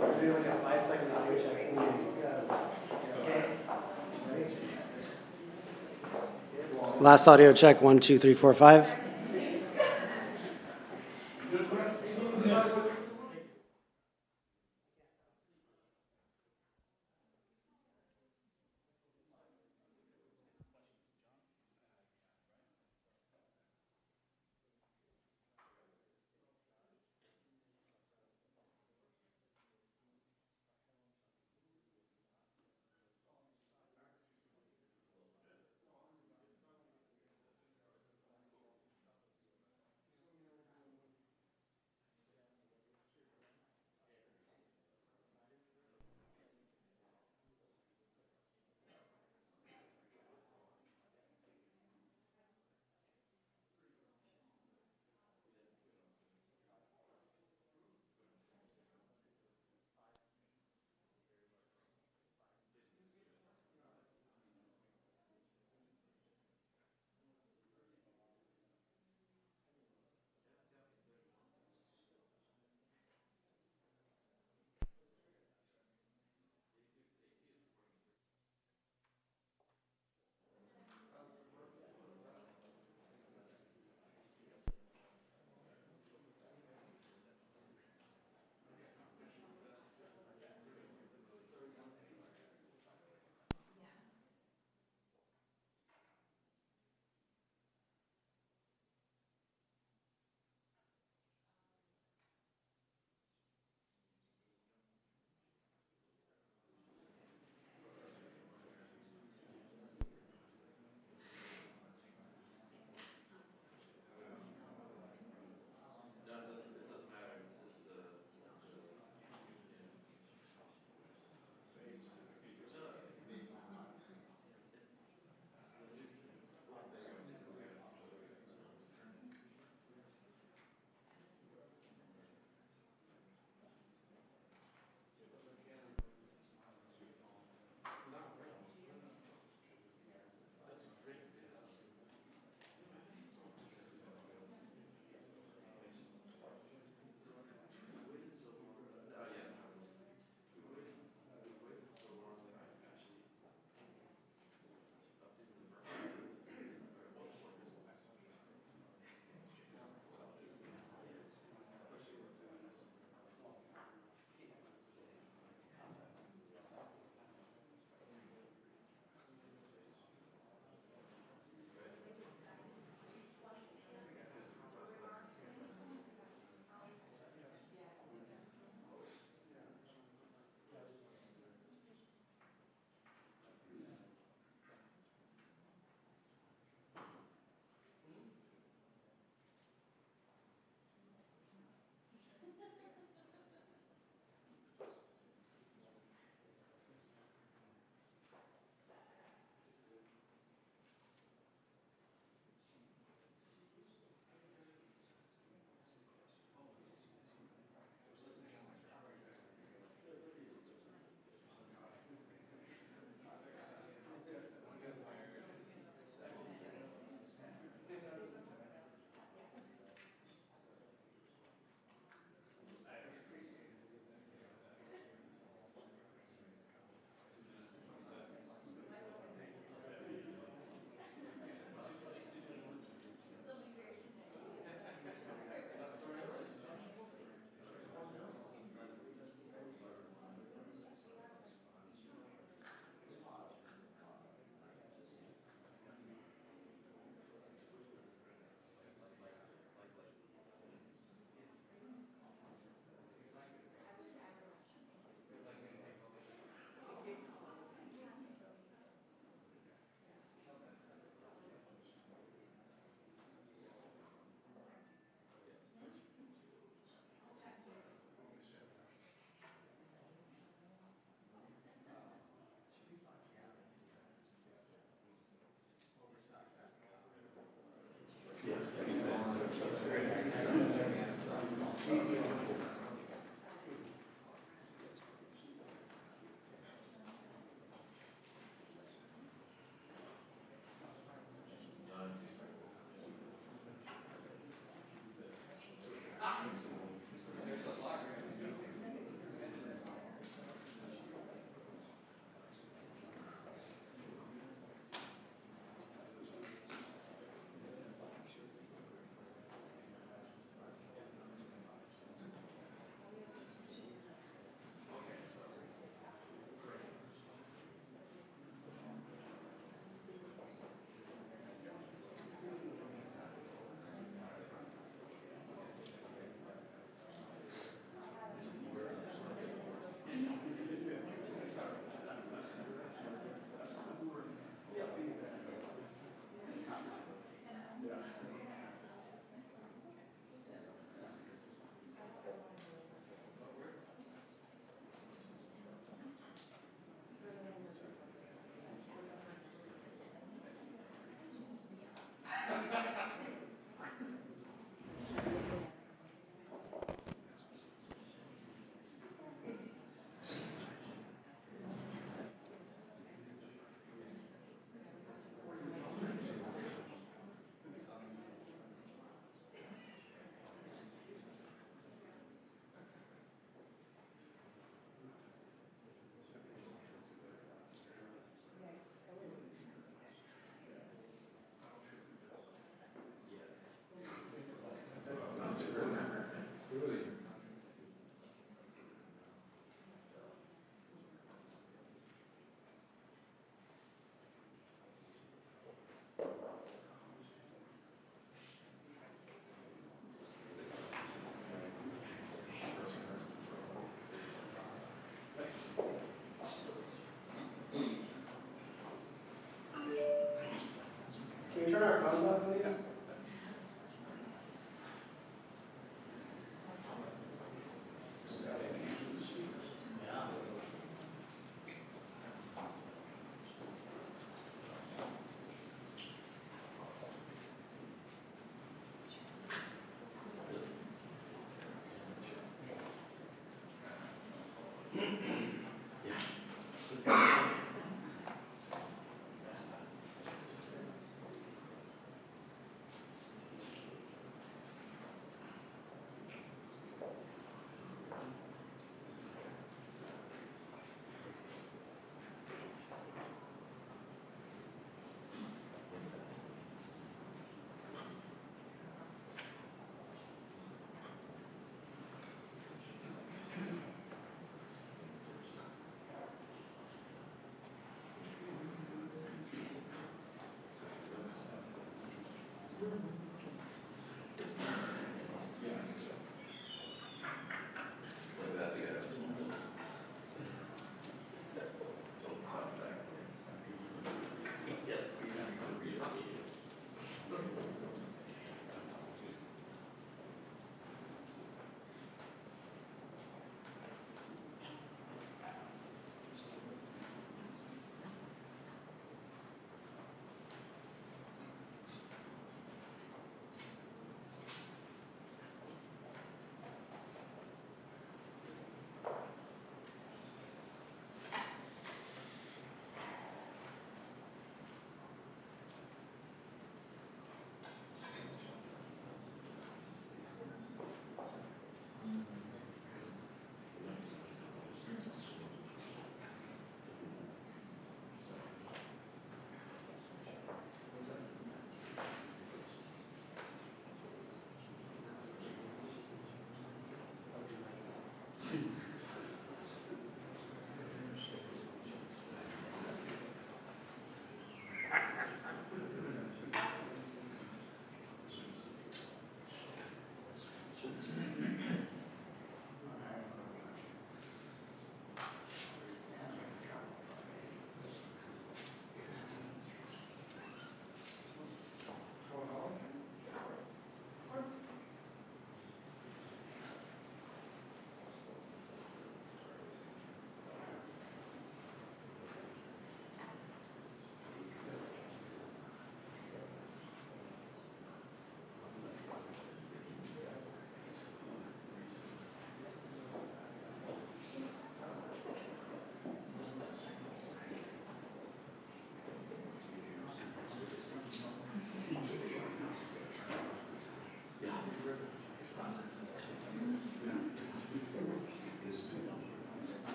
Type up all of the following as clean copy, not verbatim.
We're doing like a 5-second audio check. Okay. Last audio check, 1, 2, 3, 4, 5. turn our phones off, please?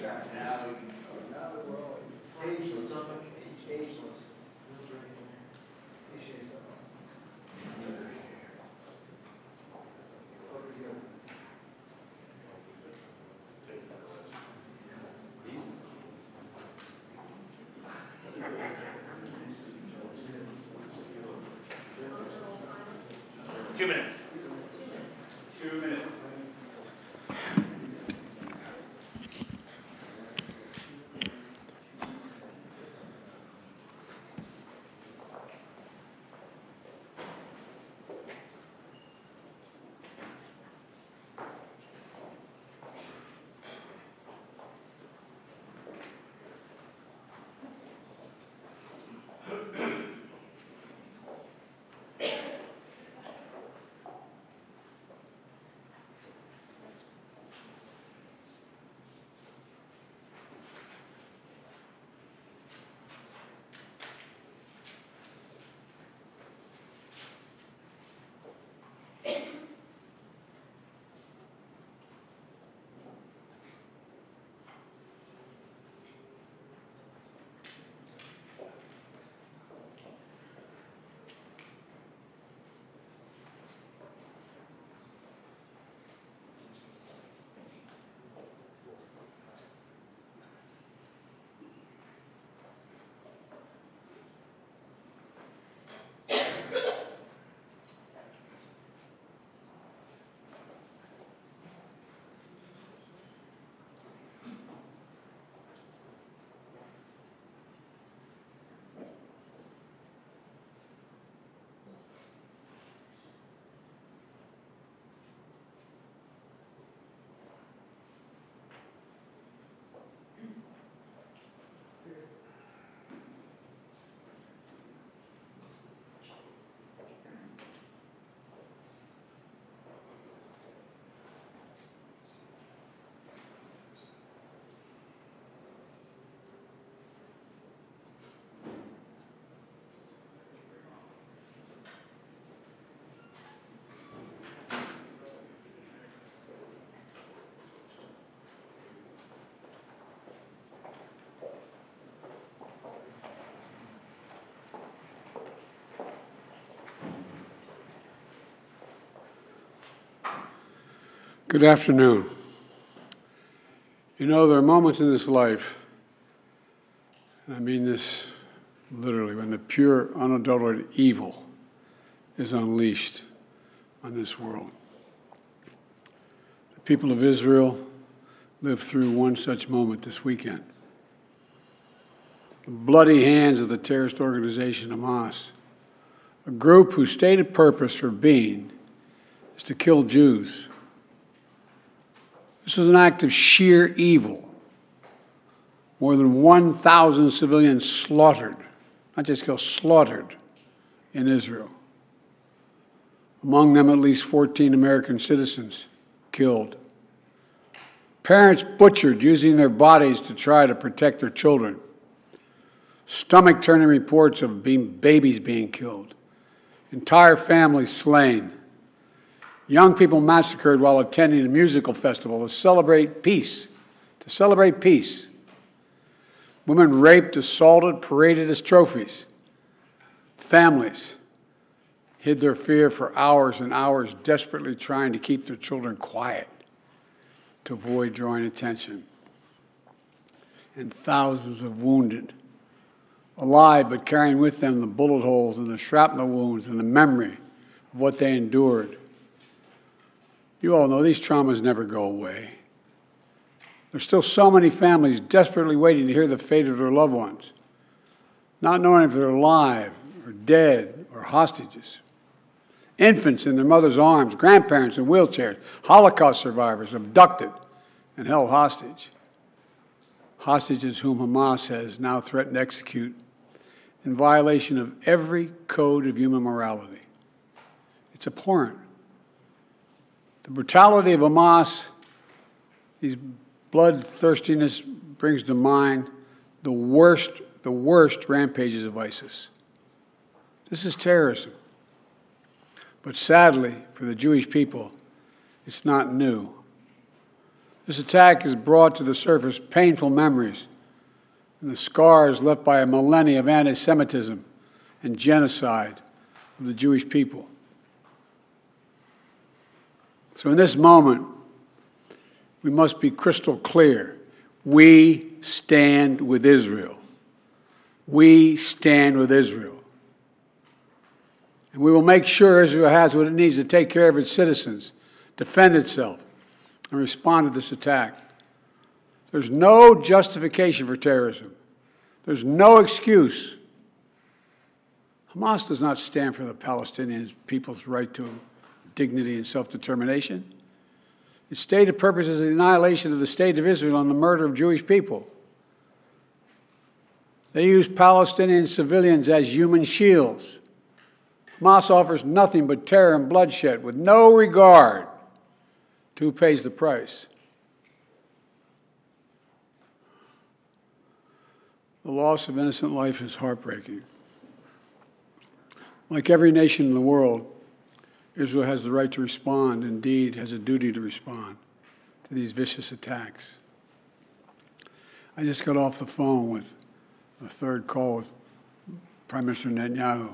Now that we're all ageless. Ageless. Appreciate that. Over here. 2 minutes. 2 minutes. Good afternoon. You know, there are moments in this life, and I mean this literally, when the pure, unadulterated evil is unleashed on this world. The people of Israel lived through one such moment this weekend. The bloody hands of the terrorist organization Hamas, a group whose stated purpose for being is to kill Jews. This was an act of sheer evil. More than 1,000 civilians slaughtered, not just killed, slaughtered in Israel. Among them, at least 14 American citizens killed. Parents butchered using their bodies to try to protect their children. Stomach-turning reports of babies being killed. Entire families slain. Young people massacred while attending a musical festival to celebrate peace. Women raped, assaulted, paraded as trophies. Families hid their fear for hours and hours, desperately trying to keep their children quiet to avoid drawing attention. And thousands of wounded, alive but carrying with them the bullet holes and the shrapnel wounds and the memory of what they endured. You all know these traumas never go away. There's still so many families desperately waiting to hear the fate of their loved ones, not knowing if they're alive or dead or hostages. Infants in their mother's arms, grandparents in wheelchairs, Holocaust survivors abducted and held hostage. Hostages whom Hamas has now threatened to execute in violation of every code of human morality. It's abhorrent. The brutality of Hamas, these bloodthirstiness brings to mind the worst rampages of ISIS. This is terrorism. But sadly, for the Jewish people, it's not new. This attack has brought to the surface painful memories and the scars left by a millennia of anti-Semitism and genocide of the Jewish people. So in this moment, we must be crystal clear. We stand with Israel. We stand with Israel. And we will make sure Israel has what it needs to take care of its citizens, defend itself, and respond to this attack. There's no justification for terrorism. There's no excuse. Hamas does not stand for the Palestinian people's right to dignity and self-determination. Its stated purpose is the annihilation of the State of Israel and the murder of Jewish people. They use Palestinian civilians as human shields. Hamas offers nothing but terror and bloodshed with no regard to who pays the price. The loss of innocent life is heartbreaking. Like every nation in the world, Israel has the right to respond, indeed has a duty to respond to these vicious attacks. I just got off the phone with a third call with Prime Minister Netanyahu,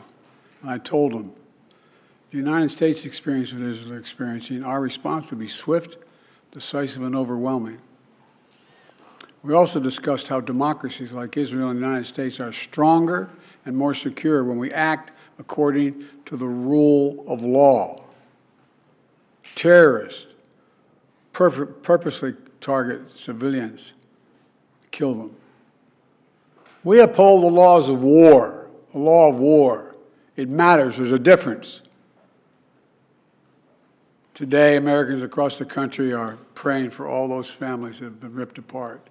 and I told him, the United States experience what Israel is experiencing, our response would be swift, decisive, and overwhelming. We also discussed how democracies like Israel and the United States are stronger and more secure when we act according to the rule of law. Terrorists purposely target civilians, kill them. We uphold the laws of war, the law of war. It matters. There's a difference. Today, Americans across the country are praying for all those families that have been ripped apart.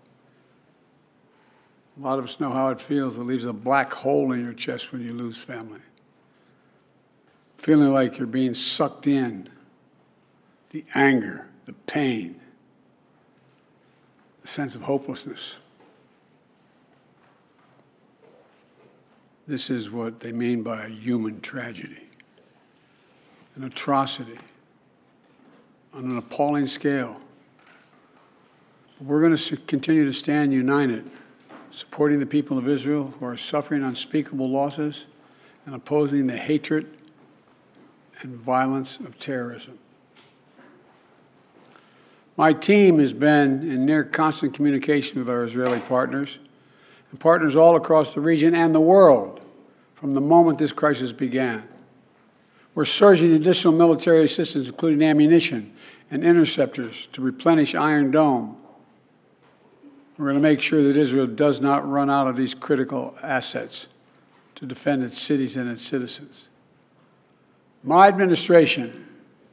A lot of us know how it feels. It leaves a black hole in your chest when you lose family. Feeling like you're being sucked in. The anger, the pain, the sense of hopelessness. This is what they mean by a human tragedy, an atrocity on an appalling scale. We're going to continue to stand united, supporting the people of Israel who are suffering unspeakable losses and opposing the hatred and violence of terrorism. My team has been in near constant communication with our Israeli partners and partners all across the region and the world from the moment this crisis began. We're surging additional military assistance, including ammunition and interceptors, to replenish Iron Dome. We're going to make sure that Israel does not run out of these critical assets to defend its cities and its citizens. My administration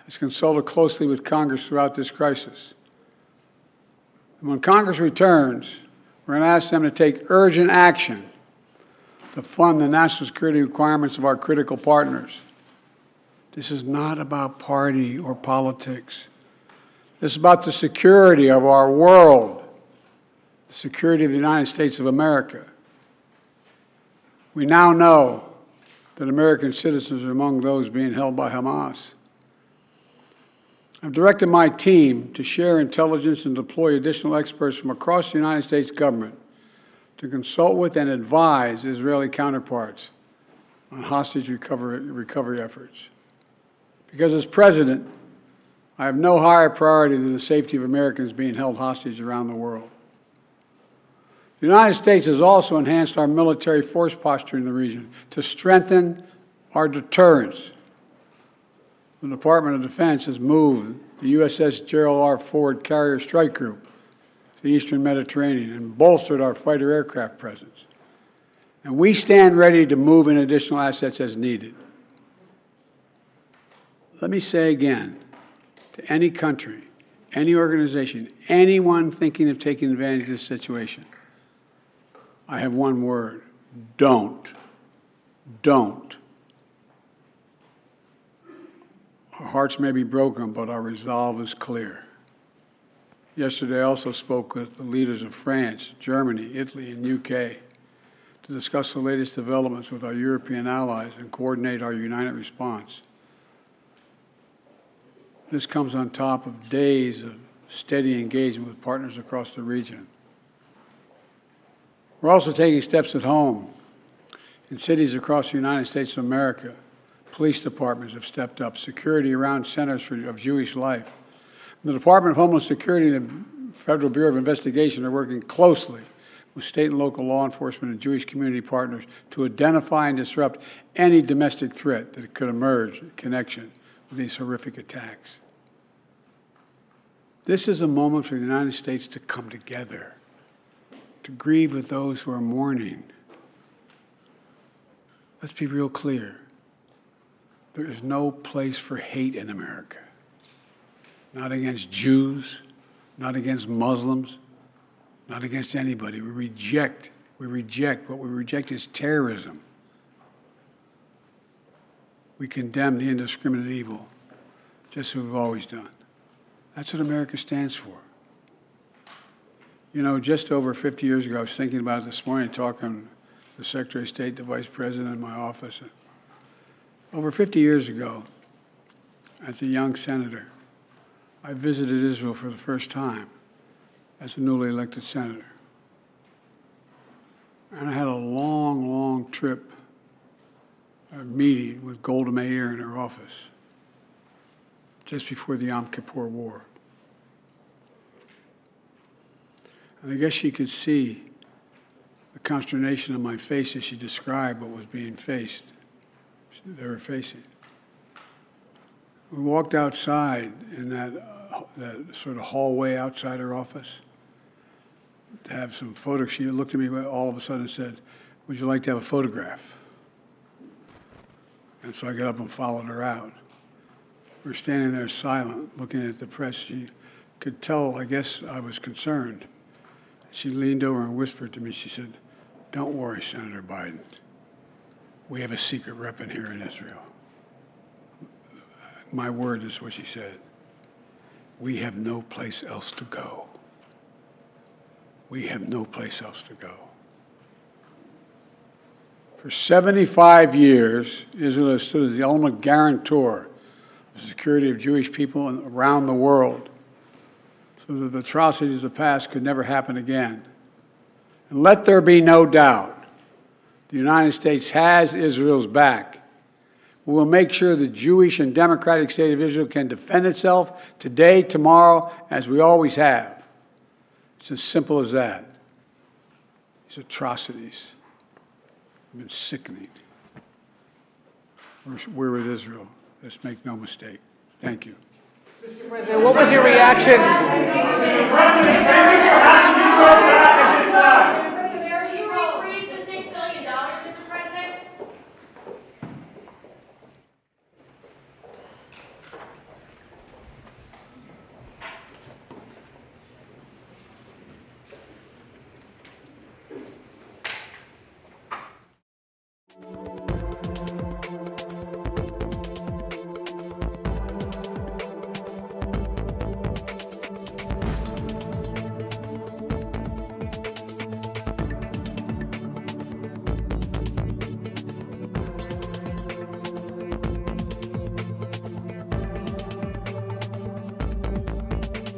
has consulted closely with Congress throughout this crisis. And when Congress returns, we're going to ask them to take urgent action to fund the national security requirements of our critical partners. This is not about party or politics. This is about the security of our world, the security of the United States of America. We now know that American citizens are among those being held by Hamas. I've directed my team to share intelligence and deploy additional experts from across the United States government to consult with and advise Israeli counterparts on hostage recovery efforts. Because as president, I have no higher priority than the safety of Americans being held hostage around the world. The United States has also enhanced our military force posture in the region to strengthen our deterrence. The Department of Defense has moved the USS Gerald R. Ford Carrier Strike Group to the Eastern Mediterranean and bolstered our fighter aircraft presence. And we stand ready to move in additional assets as needed. Let me say again, to any country, any organization, anyone thinking of taking advantage of this situation, I have one word: don't. Don't. Our hearts may be broken, but our resolve is clear. Yesterday, I also spoke with the leaders of France, Germany, Italy, and UK to discuss the latest developments with our European allies and coordinate our united response. This comes on top of days of steady engagement with partners across the region. We're also taking steps at home. In cities across the United States of America, police departments have stepped up. Security around centers of Jewish life. The Department of Homeland Security and the Federal Bureau of Investigation are working closely with state and local law enforcement and Jewish community partners to identify and disrupt any domestic threat that could emerge in connection with these horrific attacks. This is a moment for the United States to come together, to grieve with those who are mourning. Let's be real clear. There is no place for hate in America. Not against Jews, not against Muslims, not against anybody. We reject. What we reject is terrorism. We condemn the indiscriminate evil, just as we've always done. That's what America stands for. You know, just over 50 years ago, I was thinking about it this morning, talking to the Secretary of State, the Vice President in my office. Over 50 years ago, as a young senator, I visited Israel for the first time as a newly elected senator. And I had a long, long trip, a meeting with Golda Meir in her office just before the Yom Kippur War. And I guess she could see the consternation on my face as she described what was being faced, they were facing. We walked outside in that sort of hallway outside her office to have some photos. She looked at me all of a sudden and said, "Would you like to have a photograph?" And so I got up and followed her out. We were standing there silent, looking at the press. She could tell, I guess, I was concerned. She leaned over and whispered to me, she said, "Don't worry, Senator Biden. We have a secret weapon here in Israel." My word is what she said. We have no place else to go. We have no place else to go. For 75 years, Israel has stood as the ultimate guarantor of the security of Jewish people around the world, so that the atrocities of the past could never happen again. And let there be no doubt, the United States has Israel's back. We will make sure the Jewish and democratic state of Israel can defend itself today, tomorrow, as we always have. It's as simple as that. These atrocities have been sickening. We're with Israel. Let's make no mistake. Thank you. Mr. President, what was your reaction?